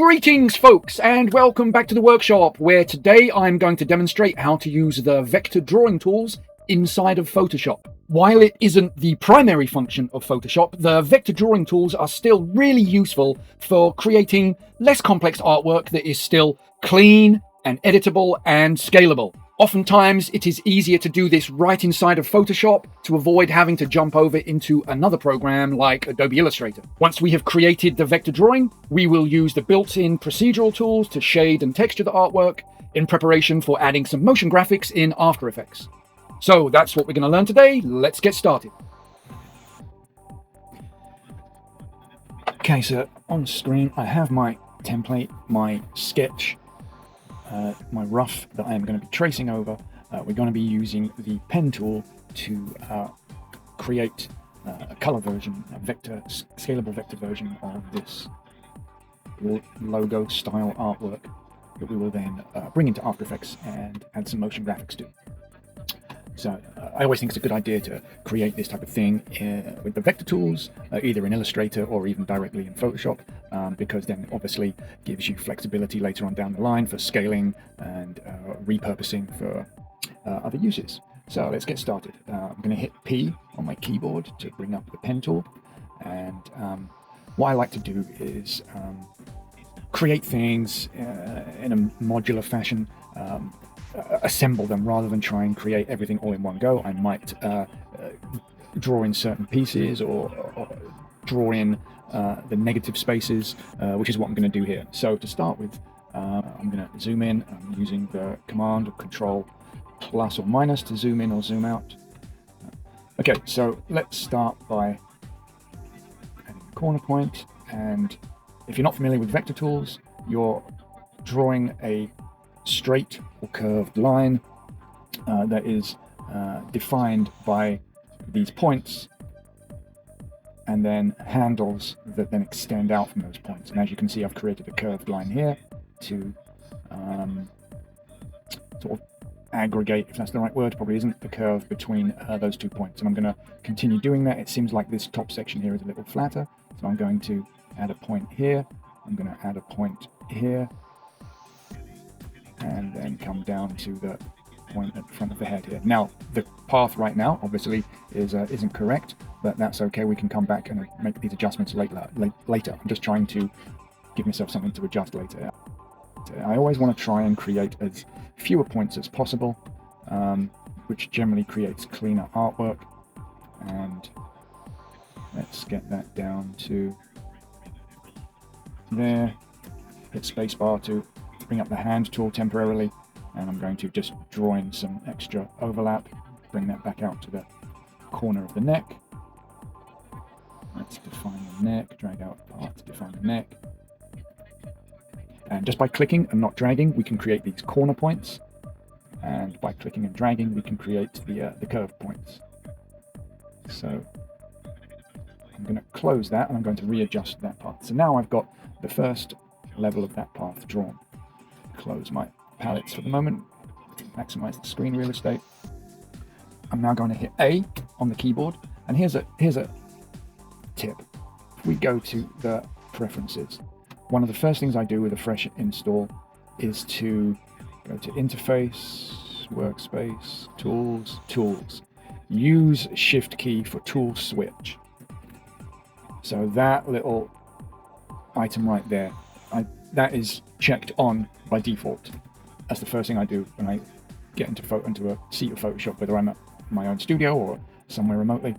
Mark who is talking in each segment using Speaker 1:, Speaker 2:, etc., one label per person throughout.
Speaker 1: Greetings folks, and welcome back to the workshop, where today I'm going to demonstrate how to use the vector drawing tools inside of Photoshop. While it isn't the primary function of Photoshop, the vector drawing tools are still really useful for creating less complex artwork that is still clean and editable and scalable. Oftentimes, it is easier to do this right inside of Photoshop to avoid having to jump over into another program like Adobe Illustrator. Once we have created the vector drawing, we will use the built-in procedural tools to shade and texture the artwork in preparation for adding some motion graphics in After Effects. So that's what we're going to learn today. Let's get started. Okay, so on the screen, I have my template, my sketch, my rough that I am going to be tracing over. We're going to be using the pen tool to create a color version, a scalable vector version of this logo style artwork that we will then bring into After Effects and add some motion graphics to. So I always think it's a good idea to create this type of thing with the vector tools, either in Illustrator or even directly in Photoshop, because then obviously gives you flexibility later on down the line for scaling and repurposing for other uses. So let's get started. I'm going to hit P on my keyboard to bring up the pen tool, and what I like to do is create things in a modular fashion, assemble them rather than try and create everything all in one go. I might draw in certain pieces or draw in the negative spaces, which is what I'm going to do here. So to start with, I'm going to zoom in. I'm using the command or control plus or minus to zoom in or zoom out. Okay, so let's start by adding a corner point. And if you're not familiar with vector tools, you're drawing a straight or curved line that is defined by these points and then handles that then extend out from those points. And as you can see, I've created a curved line here to sort of aggregate, if that's the right word, probably isn't, the curve between those 2 points. And I'm going to continue doing that. It seems like this top section here is a little flatter, so I'm going to add a point here. I'm going to add a point here, and then come down to the point at the front of the head here. Now, the path right now obviously isn't correct, but that's okay. We can come back and make these adjustments later. I'm just trying to give myself something to adjust later. I always want to try and create as fewer points as possible, which generally creates cleaner artwork. And let's get that down to there. Hit spacebar to bring up the hand tool temporarily, and I'm going to just draw in some extra overlap, bring that back out to the corner of the neck. Let's define the neck, drag out the part to define the neck. And just by clicking and not dragging, we can create these corner points, and by clicking and dragging, we can create the curved points. So I'm going to close that, and I'm going to readjust that part. So now I've got the first level of that path drawn. Close my palettes for the moment, maximize the screen real estate. I'm now going to hit A on the keyboard, and here's a tip. If we go to the preferences, one of the first things I do with a fresh install is to go to Interface, Workspace, Tools. Use Shift key for tool switch. So that little item right there, that is checked on by default. That's the first thing I do when I get into a seat of Photoshop, whether I'm at my own studio or somewhere remotely.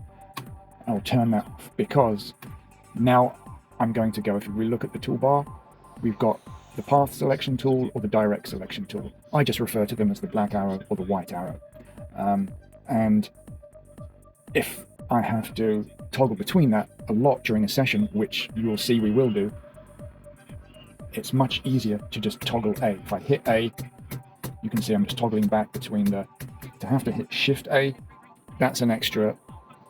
Speaker 1: I'll turn that off, because now I'm going to go, if we look at the toolbar, we've got the path selection tool or the direct selection tool. I just refer to them as the black arrow or the white arrow. And if I have to toggle between that a lot during a session, which you will see we will do, it's much easier to just toggle A. If I hit A, you can see I'm just toggling back between to have to hit Shift A, that's an extra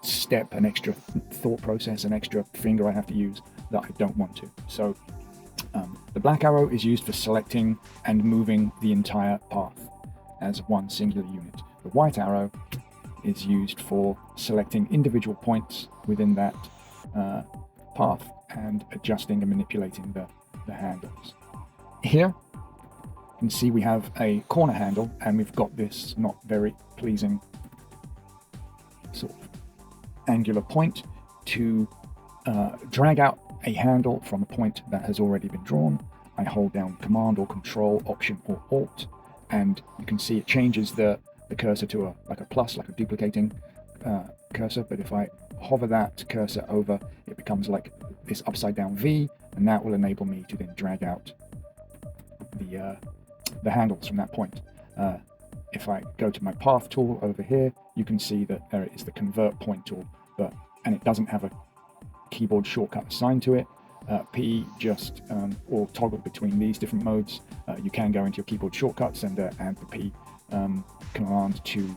Speaker 1: step, an extra thought process, an extra finger I have to use that I don't want to. So the black arrow is used for selecting and moving the entire path as one singular unit. The white arrow is used for selecting individual points within that path and adjusting and manipulating the handles. here you can see we have a corner handle, and we've got this not very pleasing sort of angular point to drag out a handle from a point that has already been drawn. I hold down Command or Control, Option or Alt, and you can see it changes the cursor to like a plus, like a duplicating cursor. But if I hover that cursor over, it becomes like this upside down V, and that will enable me to then drag out the handles from that point. If I go to my path tool over here, you can see that there is the convert point tool, and it doesn't have a keyboard shortcut assigned to it. P just or toggle between these different modes. You can go into your keyboard shortcuts and add the P command to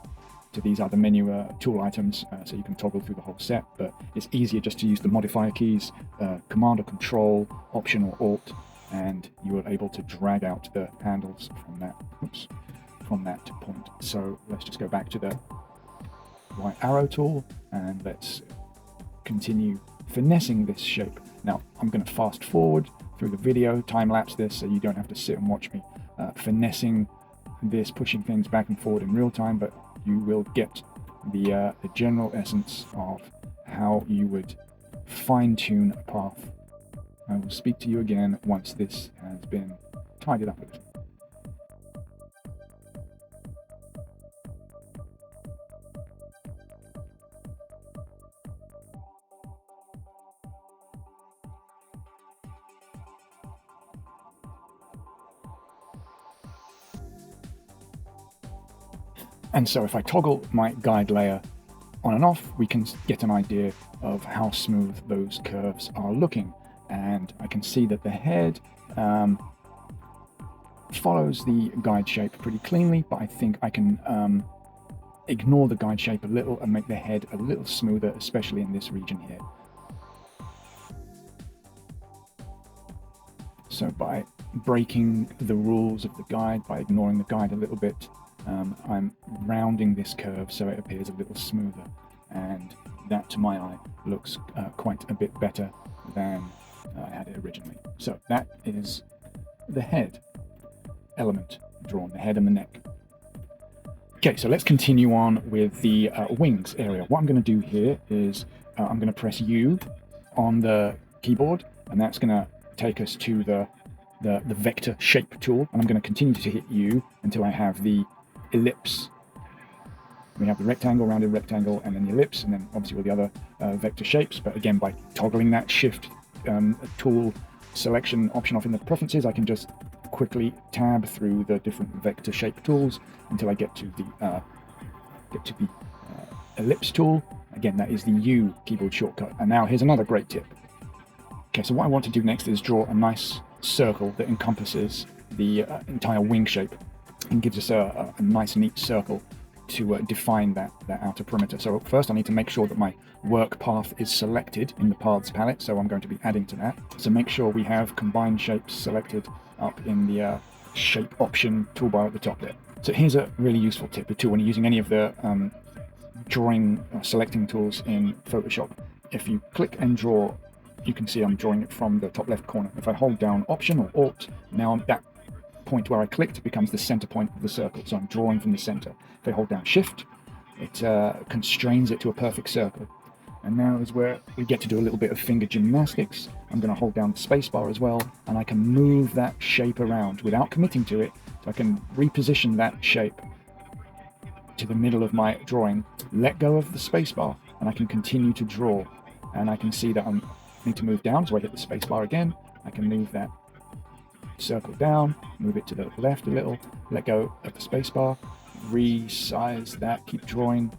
Speaker 1: these other menu tool items, so you can toggle through the whole set, but it's easier just to use the modifier keys, Command or Control, Option or Alt, and you are able to drag out the handles from that point. So let's just go back to the right arrow tool, and let's continue finessing this shape. Now I'm going to fast forward through the video, time lapse this, so you don't have to sit and watch me finessing this, pushing things back and forward in real time, but you will get the general essence of how you would fine-tune a path. I will speak to you again once this has been tidied up a little. And so if I toggle my guide layer on and off, we can get an idea of how smooth those curves are looking. And I can see that the head follows the guide shape pretty cleanly, but I think I can ignore the guide shape a little and make the head a little smoother, especially in this region here. So by breaking the rules of the guide, by ignoring the guide a little bit, I'm rounding this curve so it appears a little smoother, and that to my eye looks quite a bit better than I had it originally. So that is the head element drawn, the head and the neck. Okay, so let's continue on with the wings area. What I'm going to do here is I'm going to press U on the keyboard, and that's going to take us to the vector shape tool, and I'm going to continue to hit U until I have the ellipse. We have the rectangle, rounded rectangle, and then the ellipse, and then obviously all the other vector shapes. But again, by toggling that shift tool selection option off in the preferences, I can just quickly tab through the different vector shape tools until I get to the ellipse tool. Again, that is the U keyboard shortcut. And now here's another great tip. Okay, so what I want to do next is draw a nice circle that encompasses the entire wing shape and gives us a nice neat circle to define that outer perimeter. So first I need to make sure that my work path is selected in the paths palette, so I'm going to be adding to that. So make sure we have combine shapes selected up in the shape option toolbar at the top there. So here's a really useful tip too when you're using any of the drawing selecting tools in Photoshop. If you click and draw, you can see I'm drawing it from the top left corner. If I hold down Option or Alt, now that point where I clicked becomes the center point of the circle, so I'm drawing from the center. If I hold down Shift, it constrains it to a perfect circle. And now is where we get to do a little bit of finger gymnastics. I'm going to hold down the spacebar as well, and I can move that shape around without committing to it. So I can reposition that shape to the middle of my drawing, let go of the spacebar, and I can continue to draw. And I can see that I need to move down, so I hit the spacebar again. I can move that circle down, move it to the left a little, let go of the spacebar, resize that, keep drawing,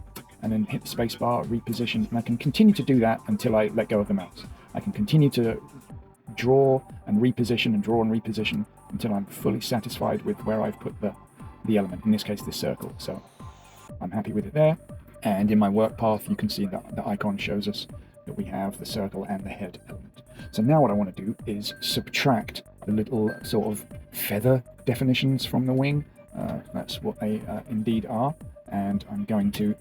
Speaker 1: and then hit the spacebar, reposition, and I can continue to do that until I let go of the mouse. I can continue to draw and reposition and draw and reposition until I'm fully satisfied with where I've put the element, in this case the circle. So I'm happy with it there, and in my work path you can see that the icon shows us that we have the circle and the head element. So now what I want to do is subtract the little sort of feather definitions from the wing. That's what they indeed are, and I'm going to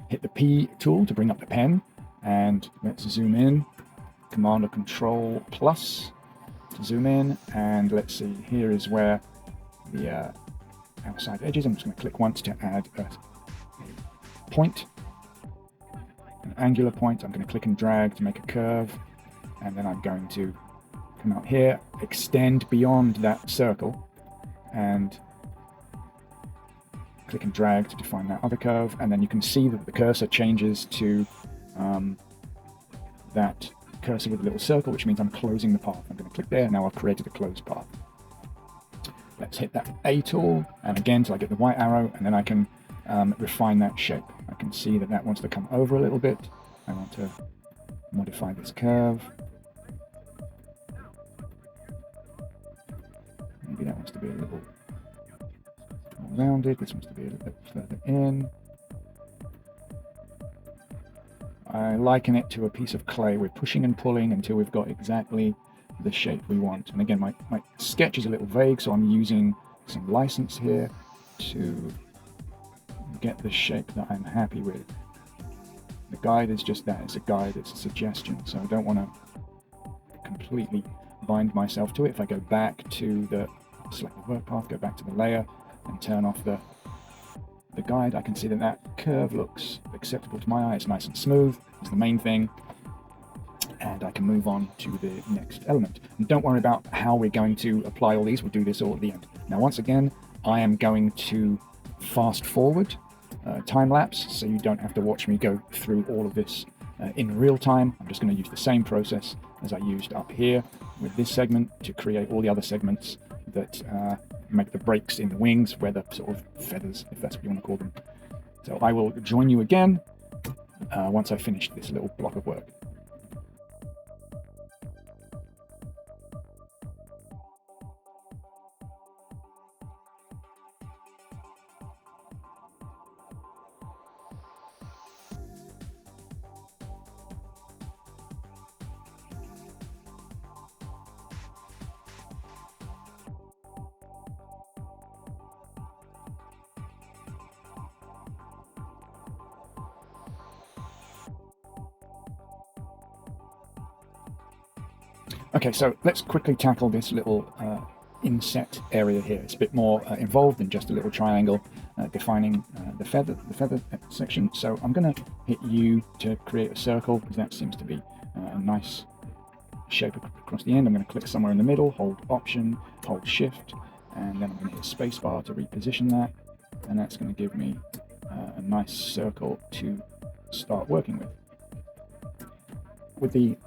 Speaker 1: hit the P tool to bring up the pen, and let's zoom in, Command or Control plus, to zoom in, and let's see, here is where the outside edges. I'm just going to click once to add a point, an angular point. I'm going to click and drag to make a curve, and then I'm going to come out here, extend beyond that circle, and click and drag to define that other curve, and then you can see that the cursor changes to that cursor with a little circle, which means I'm closing the path. I'm going to click there. Now I've created a closed path. Let's hit that A tool, and again, till I get the white arrow, and then I can refine that shape. I can see that that wants to come over a little bit. I want to modify this curve. Maybe that wants to be a little more rounded. This wants to be a little bit further in. I liken it to a piece of clay. We're pushing and pulling until we've got exactly the shape we want. And again, my sketch is a little vague, so I'm using some license here to get the shape that I'm happy with. The guide is just that. It's a guide, it's a suggestion, so I don't want to completely bind myself to it. If I go back to the select the work path, go back to the layer and turn off the guide, I can see that that curve looks acceptable to my eye. It's nice and smooth. It's the main thing. And I can move on to the next element. And don't worry about how we're going to apply all these. We'll do this all at the end. Now, once again, I am going to fast forward time lapse, so you don't have to watch me go through all of this in real time. I'm just going to use the same process as I used up here with this segment to create all the other segments that make the breaks in the wings, where the sort of feathers, if that's what you want to call them. So I will join you again once I finish this little block of work. Okay, so let's quickly tackle this little inset area here. It's a bit more involved than just a little triangle defining the feather section. So I'm going to hit U to create a circle, because that seems to be a nice shape across the end. I'm going to click somewhere in the middle, hold Option, hold Shift, and then I'm going to hit Spacebar to reposition that, and that's going to give me a nice circle to start working with. With the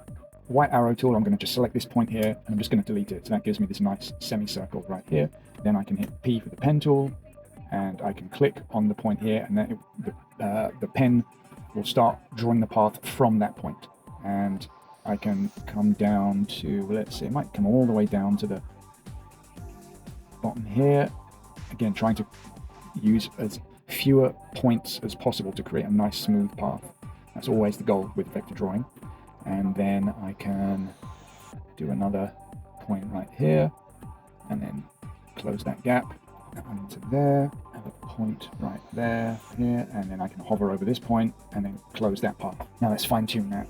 Speaker 1: white arrow tool, I'm going to just select this point here, and I'm just going to delete it. So that gives me this nice semicircle right here. Then I can hit P for the pen tool, and I can click on the point here, and then the pen will start drawing the path from that point. And I can come down to, let's see, it might come all the way down to the bottom here. Again, trying to use as fewer points as possible to create a nice smooth path. That's always the goal with vector drawing. And then I can do another point right here, and then close that gap into there, have a point right there, here, and then I can hover over this point and then close that path. Now let's fine tune that.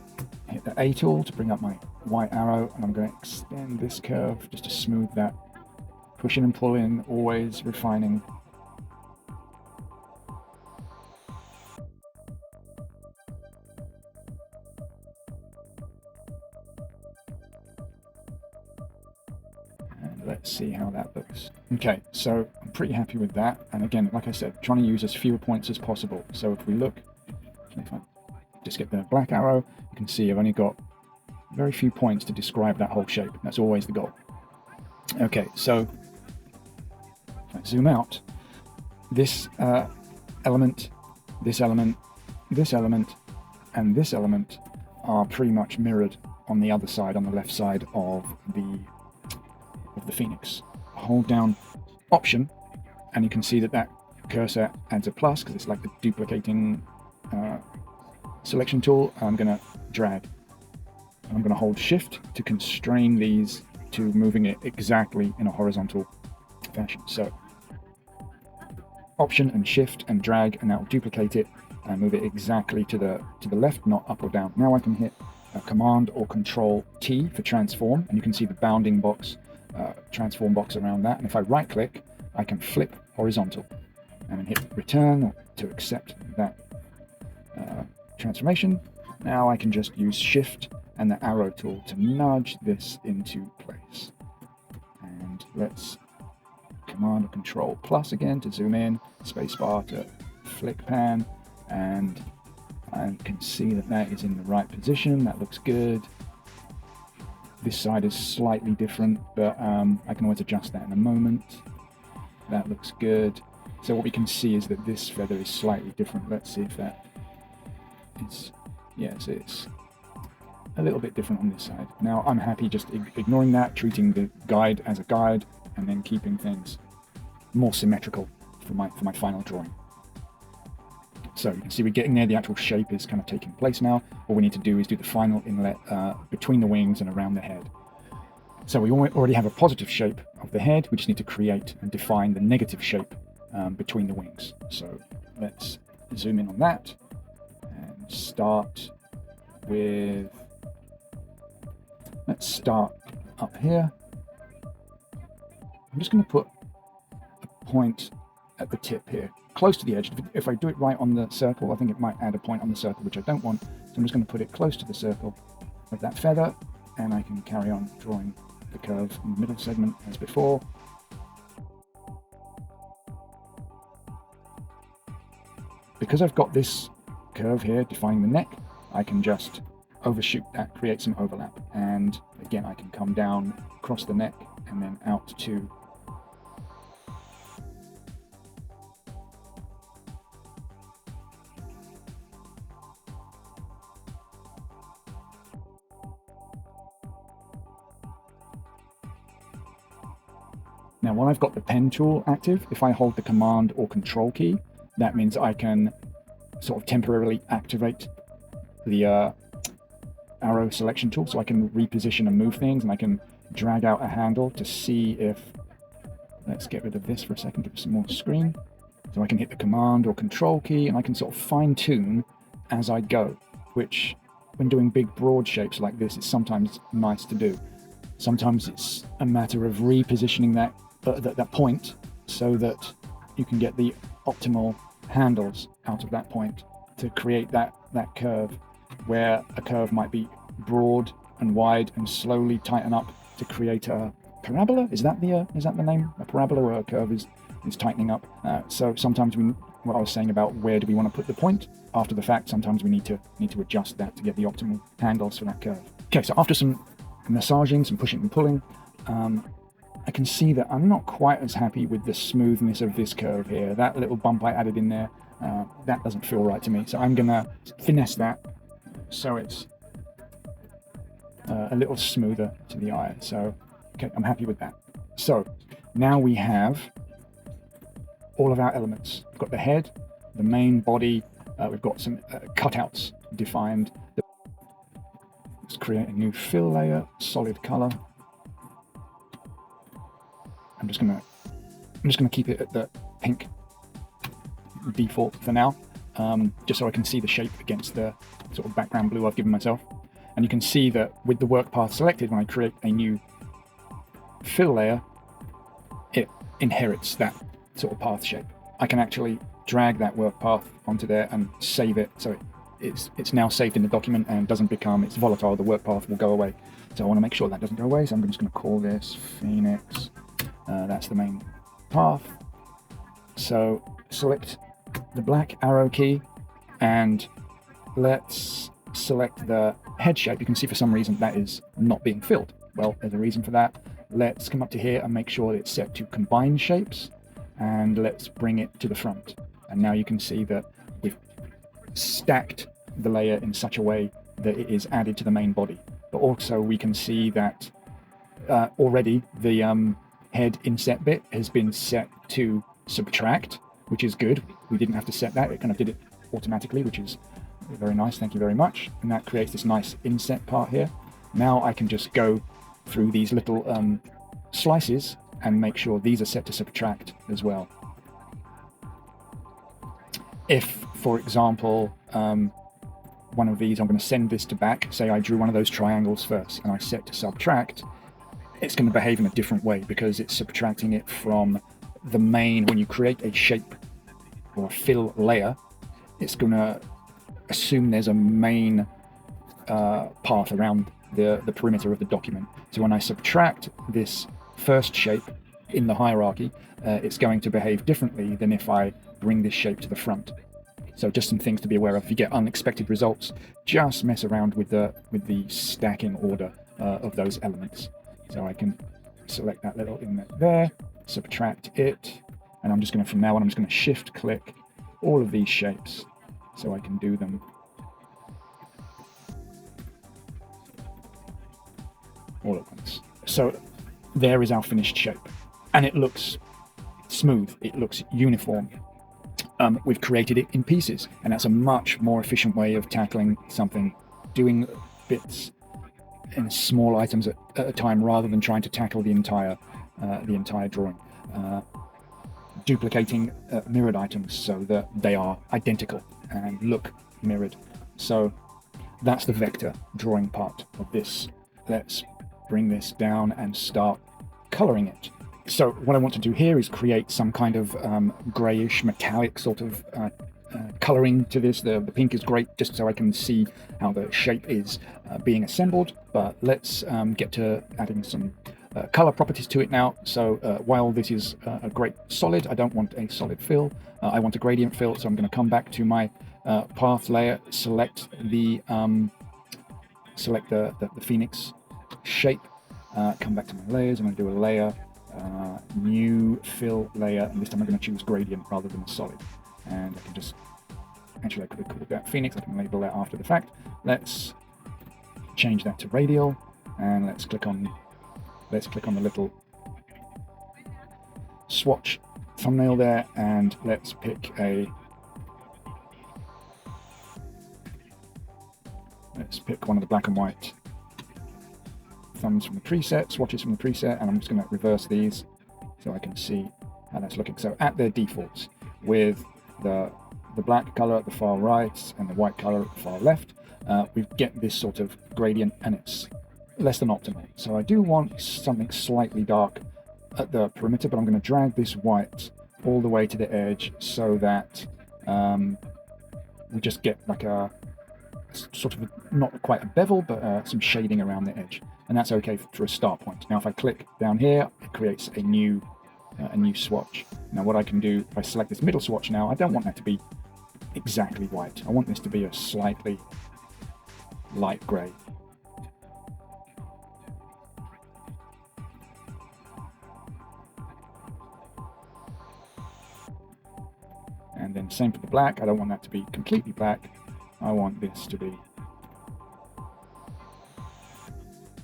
Speaker 1: Hit the A tool to bring up my white arrow, and I'm going to extend this curve just to smooth that. Push in and pull in, always refining. Let's see how that looks. Okay, so I'm pretty happy with that. And again, like I said, trying to use as fewer points as possible. So if we look, if I just get the black arrow, you can see I've only got very few points to describe that whole shape. That's always the goal. Okay, so if I zoom out, this element, this element, this element, and this element are pretty much mirrored on the other side, on the left side of the Phoenix. Hold down Option, and you can see that that cursor adds a plus, because it's like the duplicating selection tool. I'm going to drag. I'm going to hold Shift to constrain these to moving it exactly in a horizontal fashion. So Option and Shift and drag, and that will duplicate it and move it exactly to the left, not up or down. Now I can hit Command or Control T for transform, and you can see the bounding box, transform box around that. And if I right click, I can flip horizontal and then hit return to accept that transformation. Now I can just use Shift and the arrow tool to nudge this into place. And let's Command or Control plus again to zoom in, spacebar to flick pan, and I can see that that is in the right position. That looks good. This side is slightly different, but I can always adjust that in a moment. That looks good. So what we can see is that this feather is slightly different. Let's see if that is, yes, it's a little bit different on this side. Now I'm happy just ignoring that, treating the guide as a guide, and then keeping things more symmetrical for my final drawing. So you can see we're getting there, the actual shape is kind of taking place now. All we need to do is do the final inlet between the wings and around the head. So we already have a positive shape of the head, we just need to create and define the negative shape between the wings. So let's zoom in on that and start with, let's start up here. I'm just going to put a point at the tip here, close to the edge. If I do it right on the circle, I think it might add a point on the circle, which I don't want. So I'm just going to put it close to the circle of that feather, and I can carry on drawing the curve in the middle segment as before. Because I've got this curve here defining the neck, I can just overshoot that, create some overlap. And again, I can come down across the neck and then out to Now, while I've got the pen tool active, if I hold the Command or Control key, that means I can sort of temporarily activate the arrow selection tool, so I can reposition and move things, and I can drag out a handle to see if, let's get rid of this for a second, give it some more screen. So I can hit the Command or Control key, and I can sort of fine tune as I go, which when doing big broad shapes like this, is sometimes nice to do. Sometimes it's a matter of repositioning that point so that you can get the optimal handles out of that point to create that curve, where a curve might be broad and wide and slowly tighten up to create a parabola. Is that the name? A parabola where a curve is tightening up. So sometimes what I was saying about where do we want to put the point after the fact, sometimes we need to adjust that to get the optimal handles for that curve. Okay, so after some massaging, some pushing and pulling, I can see that I'm not quite as happy with the smoothness of this curve here. That little bump I added in there, that doesn't feel right to me. So I'm gonna finesse that so it's a little smoother to the eye. So, okay, I'm happy with that. So now we have all of our elements. We've got the head, the main body, we've got some cutouts defined. Let's create a new fill layer, solid color. I'm just gonna keep it at the pink default for now, just so I can see the shape against the sort of background blue I've given myself. And you can see that with the work path selected, when I create a new fill layer, it inherits that sort of path shape. I can actually drag that work path onto there and save it, so it's now saved in the document and doesn't become, it's volatile, the work path will go away. So I want to make sure that doesn't go away, so I'm just going to call this Phoenix. That's the main path. So select the black arrow key and let's select the head shape. You can see for some reason that is not being filled. Well, there's a reason for that. Let's come up to here and make sure that it's set to combine shapes, and let's bring it to the front. And now you can see that we've stacked the layer in such a way that it is added to the main body. But also we can see that already the head inset bit has been set to subtract, which is good. We didn't have to set that, it kind of did it automatically, which is very nice, thank you very much. And that creates this nice inset part here. Now I can just go through these little slices and make sure these are set to subtract as well. If, for example, one of these, I'm going to send this to back. Say I drew one of those triangles first and I set to subtract. It's going to behave in a different way because it's subtracting it from the main. When you create a shape or a fill layer, it's going to assume there's a main path around the perimeter of the document. So when I subtract this first shape in the hierarchy, it's going to behave differently than if I bring this shape to the front. So just some things to be aware of. If you get unexpected results, just mess around with the stacking order of those elements. So I can select that little inlet there, subtract it, and I'm just going to, from now on, I'm just going to shift click all of these shapes so I can do them all at once. So there is our finished shape, and it looks smooth, it looks uniform. We've created it in pieces, and that's a much more efficient way of tackling something, doing bits in small items at a time rather than trying to tackle the entire drawing. Duplicating mirrored items so that they are identical and look mirrored. So that's the vector drawing part of this. Let's bring this down and start coloring it. So what I want to do here is create some kind of grayish metallic sort of coloring to this. The pink is great just so I can see how the shape is being assembled, but let's get to adding some color properties to it now. So while this is a great solid, I don't want a solid fill. I want a gradient fill, so I'm going to come back to my path layer, select the Phoenix shape, come back to my layers. I'm going to do a layer, new fill layer, and this time I'm going to choose gradient rather than solid. And I can just, actually I could have called that Phoenix, I can label that after the fact. Let's change that to radial, and let's click on the little swatch thumbnail there, and let's pick one of the black and white thumbs from the preset, swatches from the preset, and I'm just going to reverse these so I can see how that's looking. So at their defaults, with the black color at the far right and the white color at the far left, we get this sort of gradient, and it's less than optimal. So I do want something slightly dark at the perimeter, but I'm going to drag this white all the way to the edge so that we just get like a sort of, not quite a bevel, but some shading around the edge, and that's okay for a start point. Now if I click down here, it creates a new swatch. Now what I can do, if I select this middle swatch now, I don't want that to be exactly white. I want this to be a slightly light grey. And then same for the black. I don't want that to be completely black. I want this to be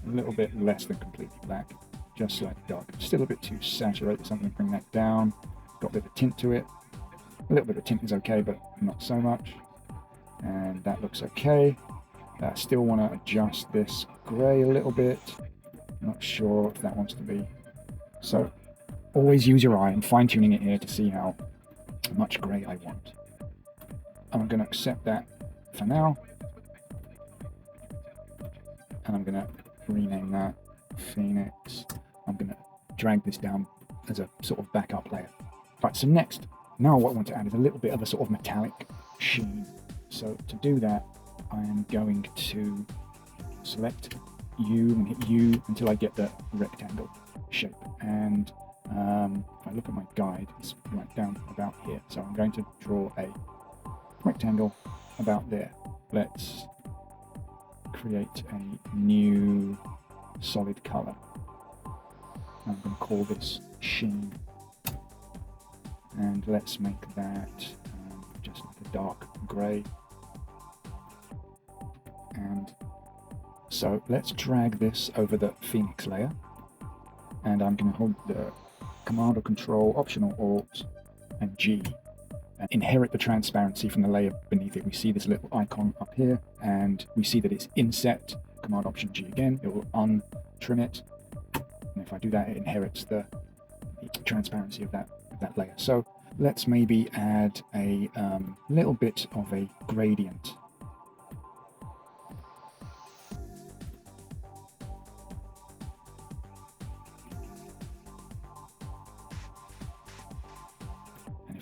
Speaker 1: a little bit less than completely black, just slightly dark. Still a bit too saturated, so I'm going to bring that down. Got a bit of tint to it. A little bit of tint is okay, but not so much. And that looks okay. I still want to adjust this grey a little bit. Not sure if that wants to be. So always use your eye and fine-tuning it here to see how much grey I want. I'm going to accept that for now, and I'm going to rename that Phoenix. I'm going to drag this down as a sort of backup layer. Right, so next, now what I want to add is a little bit of a sort of metallic sheen. So to do that, I am going to select U and hit U until I get the rectangle shape. And if I look at my guide, it's right down about here. So I'm going to draw a rectangle about there. Let's create a new solid color. I'm going to call this sheen, and let's make that just like a dark gray. And so let's drag this over the Phoenix layer, and I'm going to hold the Command or Control, Option or Alt, and G, and inherit the transparency from the layer beneath it. We see this little icon up here, and we see that it's inset. Command Option G again, it will untrim it, and if I do that, it inherits the transparency of that layer. So let's maybe add a little bit of a gradient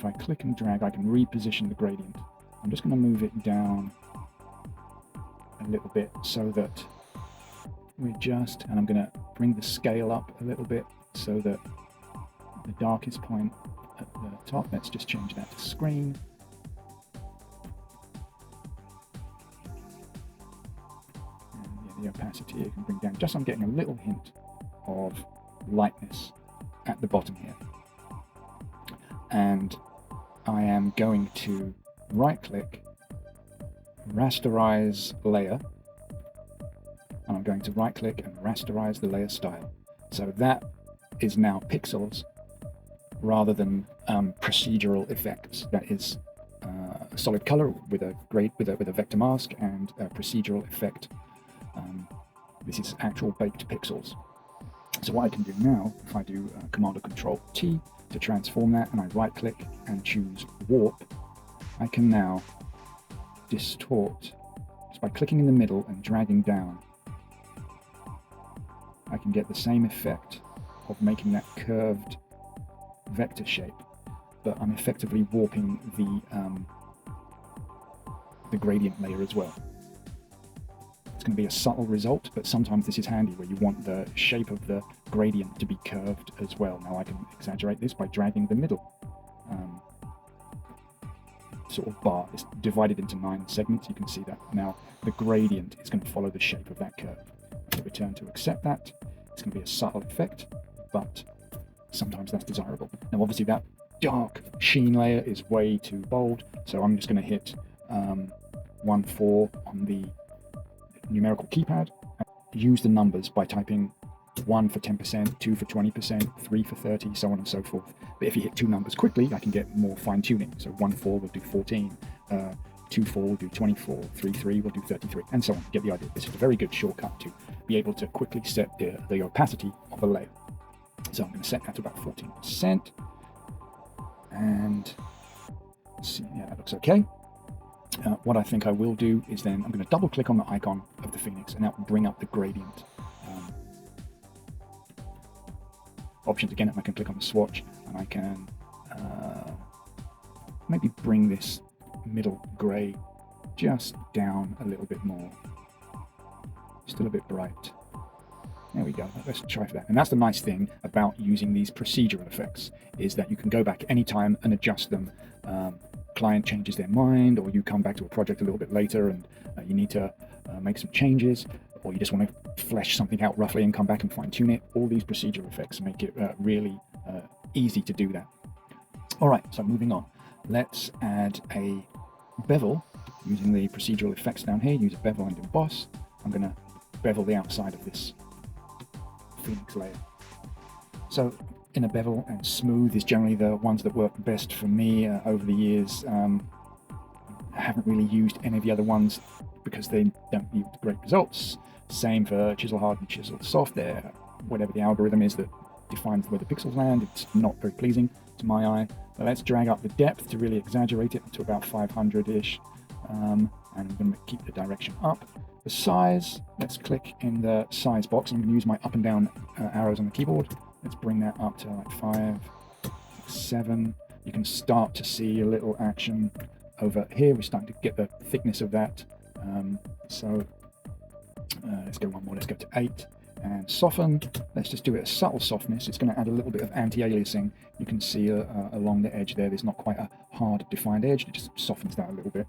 Speaker 1: I click and drag, I can reposition the gradient. I'm just going to move it down a little bit so that we just, and I'm going to bring the scale up a little bit so that the darkest point at the top, let's just change that to screen. And yeah, the opacity you can bring down, just so I'm getting a little hint of lightness at the bottom here. And I am going to right click, rasterize layer, and I'm going to right click and rasterize the layer style. So that is now pixels rather than procedural effects. That is a solid color with a vector mask and a procedural effect. This is actual baked pixels. So what I can do now, if I do Command or Control T to transform that, and I right click and choose warp, I can now distort just by clicking in the middle and dragging down. I can get the same effect of making that curved vector shape, but I'm effectively warping the gradient layer as well. It's going to be a subtle result, but sometimes this is handy where you want the shape of the gradient to be curved as well. Now I can exaggerate this by dragging the middle sort of bar. It's divided into 9 segments. You can see that. Now the gradient is going to follow the shape of that curve. So return to accept that. It's going to be a subtle effect, but sometimes that's desirable. Now obviously that dark sheen layer is way too bold, so I'm just going to hit 1.4 on the numerical keypad. Use the numbers by typing 1 for 10%, 2 for 20%, 3 for 30, so on and so forth. But if you hit 2 numbers quickly, I can get more fine-tuning. So 1.4 will do 14, 2.4 will do 24, 3.3 will do 33, and so on. Get the idea. This is a very good shortcut to be able to quickly set the opacity of a layer. So I'm going to set that to about 14%. And let's see, yeah, that looks okay. What I think I will do is then I'm going to double click on the icon of the Phoenix, and that will bring up the gradient options again. I can click on the swatch, and I can maybe bring this middle gray just down a little bit more. Still a bit bright. There we go. Let's try for that. And that's the nice thing about using these procedural effects, is that you can go back anytime and adjust them. Client changes their mind, or you come back to a project a little bit later and you need to make some changes, or you just want to flesh something out roughly and come back and fine tune it. All these procedural effects make it really easy to do that. All right, so moving on. Let's add a bevel using the procedural effects down here. Use a bevel and emboss. I'm going to bevel the outside of this Phoenix layer. So in a bevel and smooth is generally the ones that work best for me over the years. I haven't really used any of the other ones because they don't yield great results. Same for chisel hard and chisel soft. There, whatever the algorithm is that defines where the pixels land, it's not very pleasing to my eye. But let's drag up the depth to really exaggerate it to about 500-ish, and I'm going to keep the direction up. The size, let's click in the size box. I'm going to use my up and down arrows on the keyboard. Let's bring that up to like 5, 6, 7. You can start to see a little action over here. We're starting to get the thickness of that. Let's go one more. Let's go to 8 and soften. Let's just do it a subtle softness. It's going to add a little bit of anti-aliasing. You can see along the edge there, there's not quite a hard defined edge. It just softens that a little bit.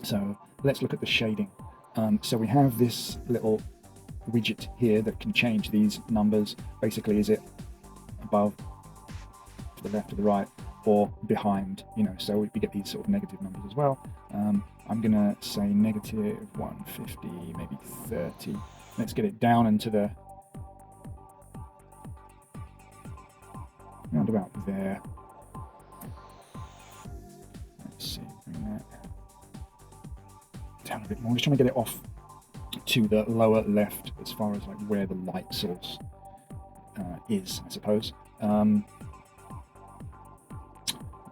Speaker 1: So let's look at the shading. So we have this little widget here that can change these numbers. Basically, is it above, to the left, to the right, or behind, so we get these sort of negative numbers as well. I'm gonna say negative 150, maybe 30. Let's get it down into the round about there. Let's see, bring that down a bit more. I'm just trying to get it off to the lower left as far as like where the light source is, I suppose.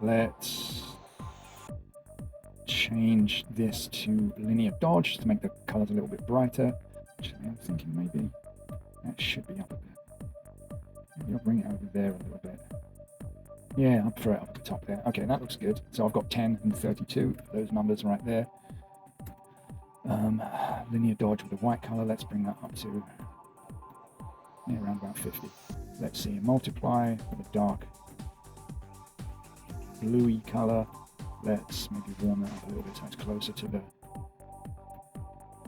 Speaker 1: Let's change this to linear dodge to make the colors a little bit brighter. Actually, I'm thinking maybe that should be up a bit. Maybe I'll bring it over there a little bit. Yeah, I prefer it up at the top there. Okay, that looks good. So I've got 10 and 32, those numbers right there. Linear dodge with a white color. Let's bring that up to around about 50. Let's see, multiply with a dark bluey color. Let's maybe warm that up a little bit so it's closer to the,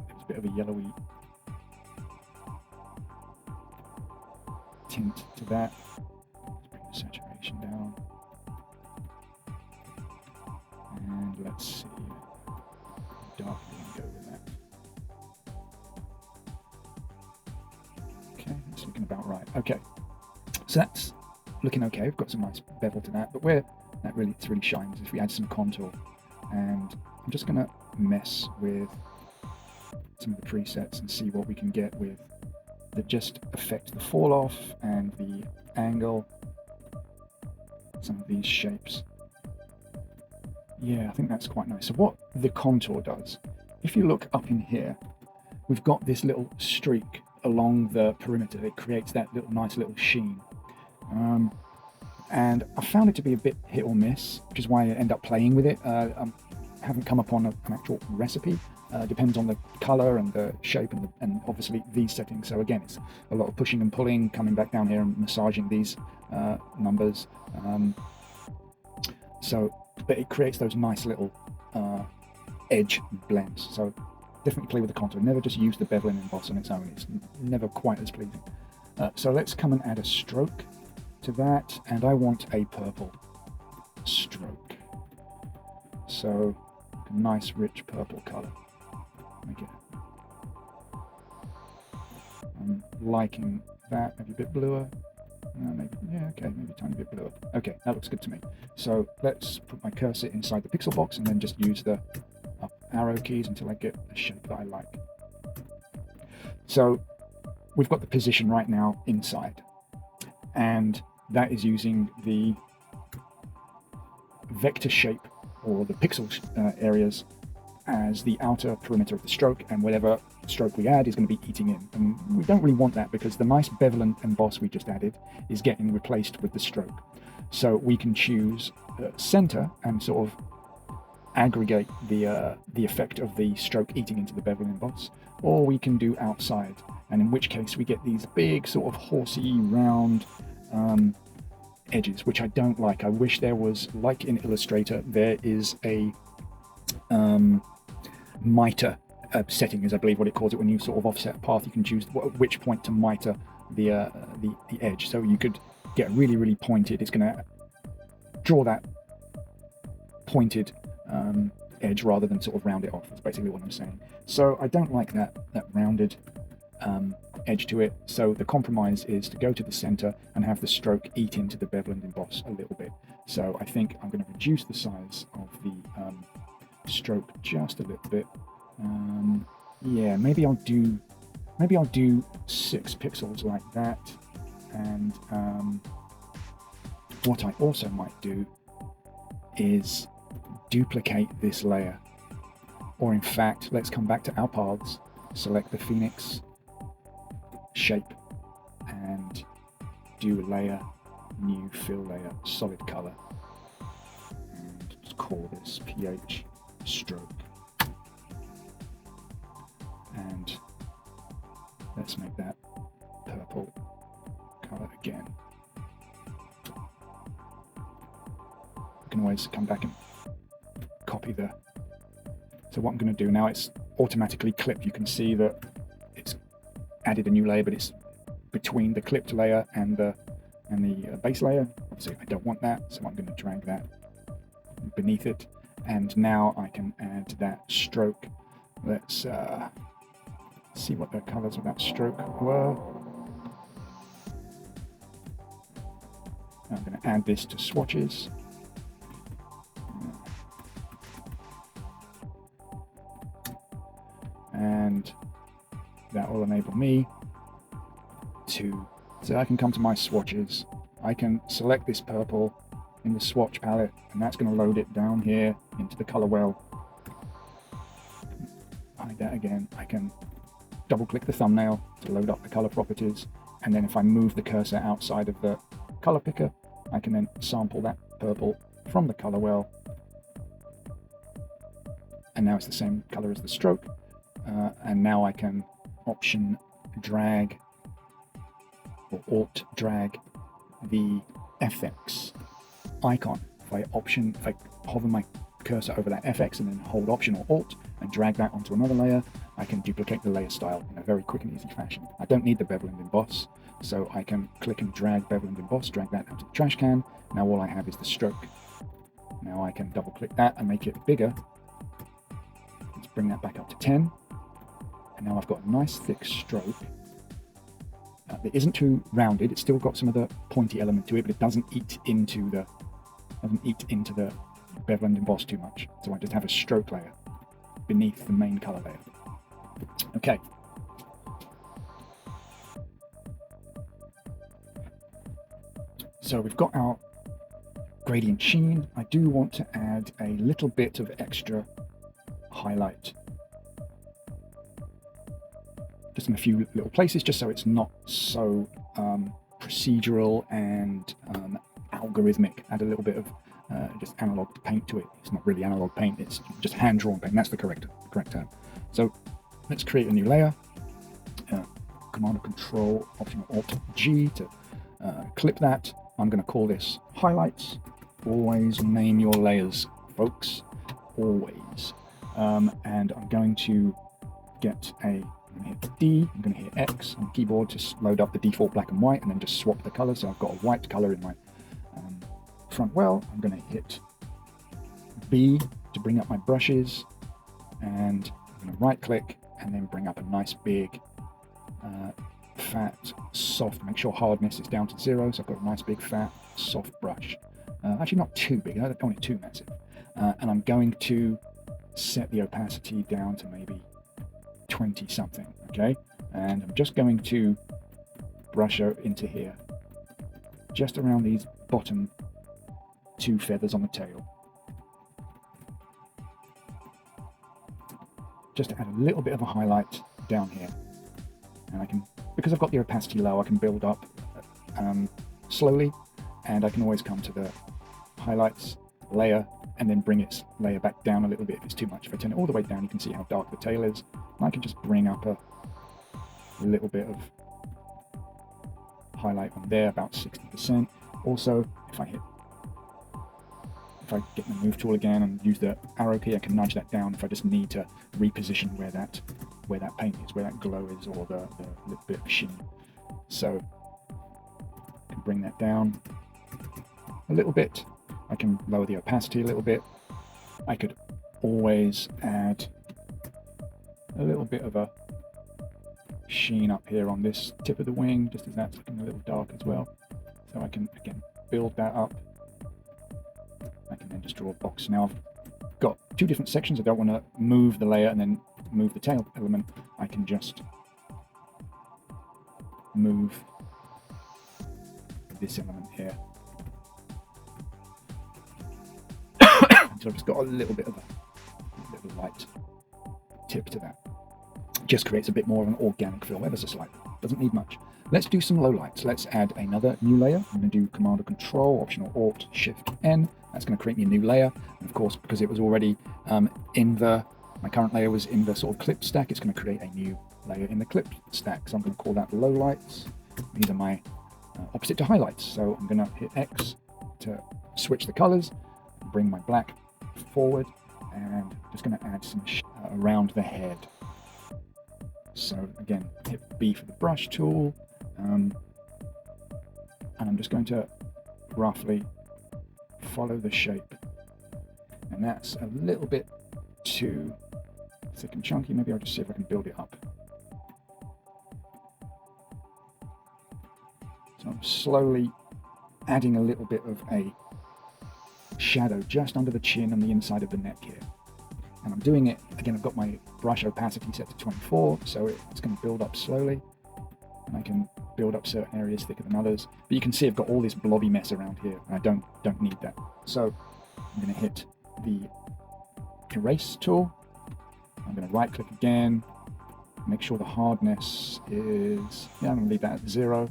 Speaker 1: there's a bit of a yellowy tint to that. Let's bring the saturation down. And let's see, dark we can go with that. Okay, that's looking about right. Okay, so that's looking okay. We've got some nice bevel to that, but where that really shines if we add some contour. And I'm just going to mess with some of the presets and see what we can get with that just affect the fall off and the angle, some of these shapes. Yeah, I think that's quite nice. So what the contour does, if you look up in here, we've got this little streak along the perimeter. It creates that nice little sheen. And I found it to be a bit hit or miss, which is why I end up playing with it. I haven't come upon an actual recipe. Depends on the color and the shape and obviously these settings. So again, it's a lot of pushing and pulling, coming back down here and massaging these numbers. But it creates those nice little edge blends. So definitely play with the contour. Never just use the bevel and emboss on its own. It's never quite as pleasing. So let's come and add a stroke to that, and I want a purple stroke. So a nice rich purple color. Okay. I'm liking that, maybe a bit bluer. Maybe, yeah, okay, maybe a tiny bit bluer. Okay, that looks good to me. So let's put my cursor inside the pixel box and then just use the up arrow keys until I get a shape that I like. So we've got the position right now inside, and that is using the vector shape or the pixel areas as the outer perimeter of the stroke, and whatever stroke we add is going to be eating in. And we don't really want that because the nice bevel and emboss we just added is getting replaced with the stroke. So we can choose center and sort of aggregate the effect of the stroke eating into the bevel and emboss, or we can do outside, and in which case we get these big sort of horsey round edges, which I don't like. I wish there was, like in Illustrator, there is a miter setting, is I believe what it calls it, when you sort of offset a path. You can choose which point to miter the edge, so you could get really pointed. It's going to draw that pointed edge rather than sort of round it off. That's basically what I'm saying. So I don't like that rounded edge to it. So the compromise is to go to the center and have the stroke eat into the bevel and emboss a little bit. So I think I'm going to reduce the size of the stroke just a little bit. Yeah, maybe I'll do 6 pixels like that. And what I also might do is duplicate this layer, or in fact, let's come back to our paths, select the Phoenix shape and do a layer, new fill layer, solid color, and just call this pH stroke. And let's make that purple color again. You can always come back and copy the. So what I'm going to do now, it's automatically clipped. You can see that it's added a new layer, but it's between the clipped layer and the base layer. Obviously, I don't want that, so I'm going to drag that beneath it. And now I can add that stroke. Let's see what the colors of that stroke were. I'm going to add this to swatches. And that will enable me to, so I can come to my swatches. I can select this purple in the swatch palette, and that's going to load it down here into the color well. Hide that again. I can double click the thumbnail to load up the color properties, and then if I move the cursor outside of the color picker, I can then sample that purple from the color well, and now it's the same color as the stroke. And now I can option drag or alt drag the FX icon. If I hover my cursor over that FX and then hold option or alt and drag that onto another layer, I can duplicate the layer style in a very quick and easy fashion. I don't need the bevel and emboss, so I can click and drag bevel and emboss, drag that out to the trash can. Now all I have is the stroke. Now I can double click that and make it bigger. Let's bring that back up to 10. And now I've got a nice thick stroke. It isn't too rounded. It's still got some of the pointy element to it, but it doesn't eat into the bevel and emboss too much. So I just have a stroke layer beneath the main color layer. Okay. So we've got our gradient sheen. I do want to add a little bit of extra highlight, just in a few little places, just so it's not so procedural and algorithmic. Add a little bit of just analog paint to it. It's not really analog paint, it's just hand-drawn paint. That's the correct term. So let's create a new layer. Command or Control, Option Alt G to clip that. I'm going to call this highlights. Always name your layers, folks. Always. And I'm going to get I'm going to hit D, I'm going to hit X on the keyboard to load up the default black and white, and then just swap the color. So I've got a white color in my front well. I'm going to hit B to bring up my brushes, and I'm going to right click and then bring up a nice big fat soft, make sure hardness is down to 0, so I've got a nice big fat soft brush. Actually not too big, I don't want it too massive. And I'm going to set the opacity down to maybe 20 something, okay? And I'm just going to brush out into here, just around these bottom 2 feathers on the tail. Just to add a little bit of a highlight down here. And I can, because I've got the opacity low, I can build up slowly, and I can always come to the highlights layer and then bring its layer back down a little bit if it's too much. If I turn it all the way down, you can see how dark the tail is. And I can just bring up a little bit of highlight on there, about 60%. Also, if I get the move tool again and use the arrow key, I can nudge that down if I just need to reposition where that paint is, where that glow is, or the little bit of sheen. So I can bring that down a little bit. I can lower the opacity a little bit. I could always add a little bit of a sheen up here on this tip of the wing, just as that's looking a little dark as well. So I can, again, build that up. I can then just draw a box. Now I've got 2 different sections. I don't want to move the layer and then move the tail element. I can just move this element here. So I've just got a little bit of a light tip to that. Just creates a bit more of an organic feel, ever so slightly. Doesn't need much. Let's do some lowlights. Let's add another new layer. I'm going to do Command or Control, Option or Alt, Shift N. That's going to create me a new layer. And of course, because it was already my current layer was in the sort of clip stack, it's going to create a new layer in the clip stack. So I'm going to call that lowlights. These are my opposite to highlights. So I'm going to hit X to switch the colors, bring my black forward, and just going to add some around the head. So again, hit B for the brush tool, and I'm just going to roughly follow the shape. And that's a little bit too thick and chunky. Maybe I'll just see if I can build it up. So I'm slowly adding a little bit of a shadow just under the chin and the inside of the neck here. And I'm doing it, again, I've got my brush opacity set to 24, so it's going to build up slowly. And I can build up certain areas thicker than others. But you can see I've got all this blobby mess around here, and I don't need that. So I'm going to hit the Erase tool. I'm going to right click again, make sure the hardness is, I'm going to leave that at 0.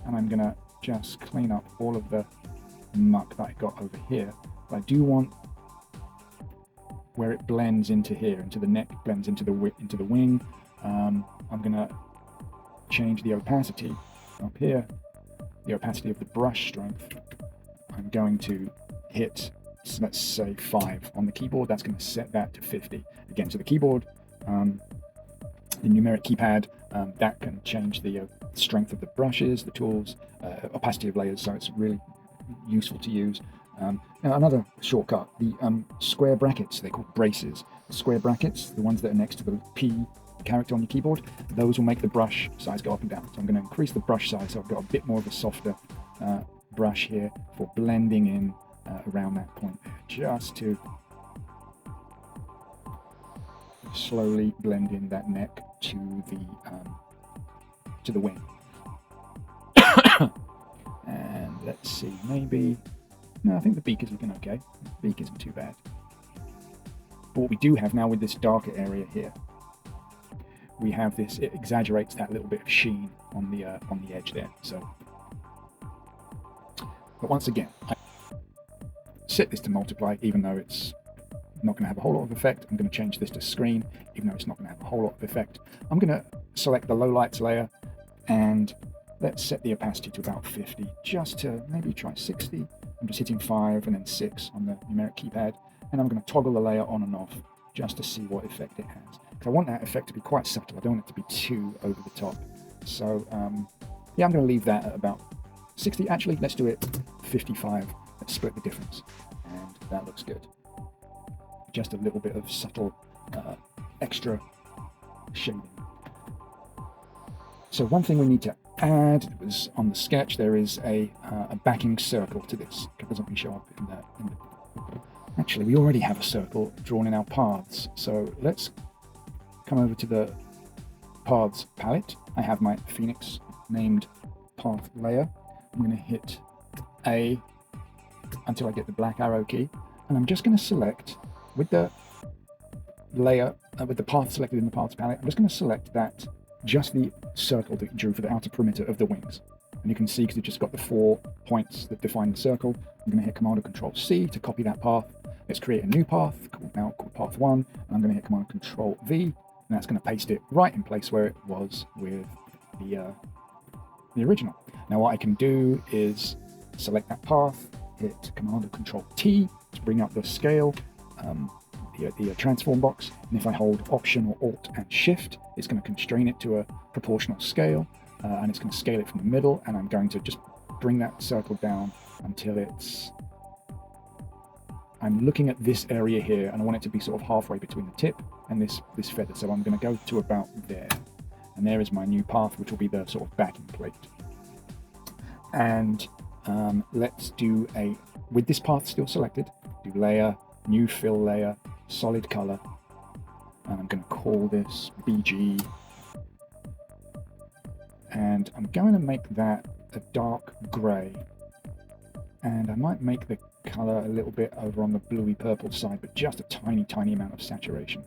Speaker 1: And I'm going to just clean up all of the muck that I got over here. But I do want where it blends into here, into the neck, blends into the wing. I'm going to change the opacity up here, the opacity of the brush strength. I'm going to hit, let's say 5 on the keyboard. That's going to set that to 50. Again, so the keyboard, the numeric keypad, that can change the strength of the brushes, the tools, opacity of layers, so it's really useful to use. Now another shortcut, the square brackets, they're called braces. The square brackets, the ones that are next to the P character on your keyboard, those will make the brush size go up and down. So I'm going to increase the brush size so I've got a bit more of a softer brush here for blending in around that point there, just to slowly blend in that neck to the wing. And let's see, maybe, no, I think the beak is looking okay. The beak isn't too bad. But what we do have now with this darker area here, we have this, it exaggerates that little bit of sheen on the edge there. So, but once again, I set this to multiply, even though it's not going to have a whole lot of effect. I'm going to change this to screen, even though it's not going to have a whole lot of effect. I'm going to select the lowlights layer, and let's set the opacity to about 50, just to maybe try 60. I'm just hitting 5 and then 6 on the numeric keypad, and I'm going to toggle the layer on and off just to see what effect it has. Because I want that effect to be quite subtle. I don't want it to be too over the top. So yeah, I'm going to leave that at about 60. Actually, let's do it 55. Let's split the difference, and that looks good. Just a little bit of subtle extra shading. So one thing we need to add was on the sketch, there is a backing circle to this. It doesn't really show up in the Actually, we already have a circle drawn in our paths. So let's come over to the paths palette. I have my Phoenix named path layer. I'm going to hit A until I get the black arrow key, and I'm just going to select with the layer, with the path selected in the paths palette, I'm just going to select that, just the circle that you drew for the outer perimeter of the wings. And you can see, because it's just got the 4 points that define the circle, I'm going to hit Command or Control C to copy that path. Let's create a new path called path 1, and I'm going to hit Command or Control V, and that's going to paste it right in place where it was with the original. Now what I can do is select that path, hit Command or Control T to bring up the scale, the transform box, and if I hold Option or Alt and Shift, it's going to constrain it to a proportional scale, and it's going to scale it from the middle, and I'm going to just bring that circle down until I'm looking at this area here, and I want it to be sort of halfway between the tip and this feather, so I'm going to go to about there, and there is my new path, which will be the sort of backing plate. And let's do with this path still selected, do layer, new fill layer, solid color, and I'm going to call this BG, and I'm going to make that a dark gray, and I might make the color a little bit over on the bluey purple side, but just a tiny amount of saturation,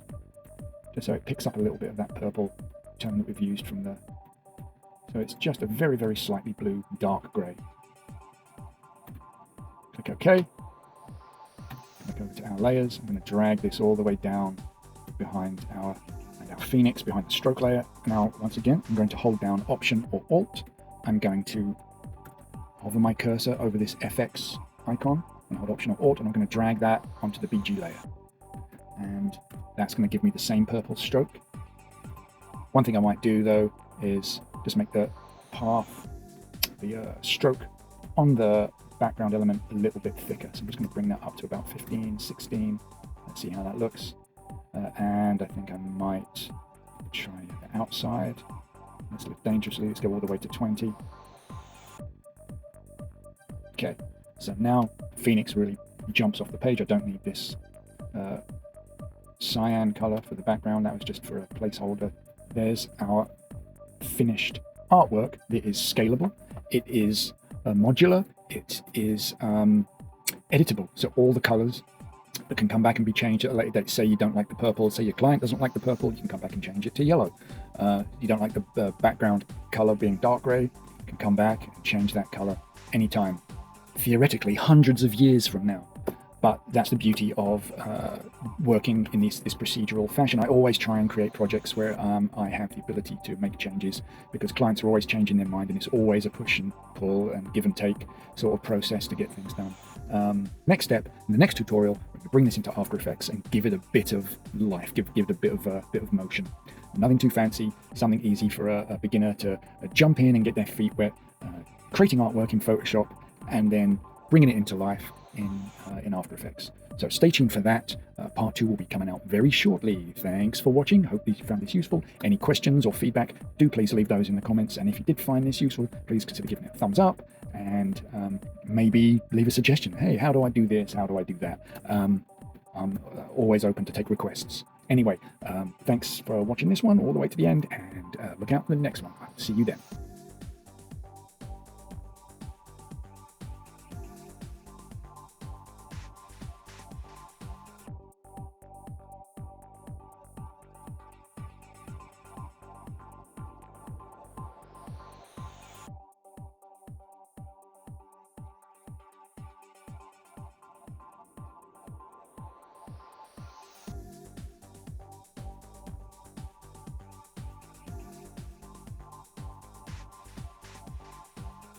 Speaker 1: just so it picks up a little bit of that purple tone that we've used from the, so it's just a very slightly blue dark gray. Click OK. Click over to our layers. I'm going to drag this all the way down behind our Phoenix, behind the stroke layer. Now, once again, I'm going to hold down Option or Alt. I'm going to hover my cursor over this FX icon and hold Option or Alt, and I'm going to drag that onto the BG layer. And that's going to give me the same purple stroke. One thing I might do, though, is just make the path, the stroke on the background element a little bit thicker. So I'm just going to bring that up to about 15, 16. Let's see how that looks. And I think I might try the outside. Let's lift dangerously. Let's go all the way to 20. Okay, so now Phoenix really jumps off the page. I don't need this cyan color for the background. That was just for a placeholder. There's our finished artwork. It is scalable. It is modular. It is editable. So all the colors that can come back and be changed at a later date. Say you don't like the purple. Say your client doesn't like the purple. You can come back and change it to yellow. You don't like the background color being dark gray. You can come back and change that color anytime. theoretically hundreds of years from now. But that's the beauty of working in this procedural fashion. I always try and create projects where I have the ability to make changes, because clients are always changing their mind, and it's always a push and pull and give and take sort of process to get things done. Next step, in the next tutorial, we're going to bring this into After Effects and give it a bit of life, give it a bit of motion. Nothing too fancy, something easy for a beginner to jump in and get their feet wet, creating artwork in Photoshop, and then bringing it into life in After Effects. So stay tuned for that. Part 2 will be coming out very shortly. Thanks for watching. Hope you found this useful. Any questions or feedback, do please leave those in the comments. And if you did find this useful, please consider giving it a thumbs up, and maybe leave a suggestion. Hey, how do I do this? How do I do that? I'm always open to take requests. Anyway, thanks for watching this one all the way to the end, and look out for the next one. I'll see you then.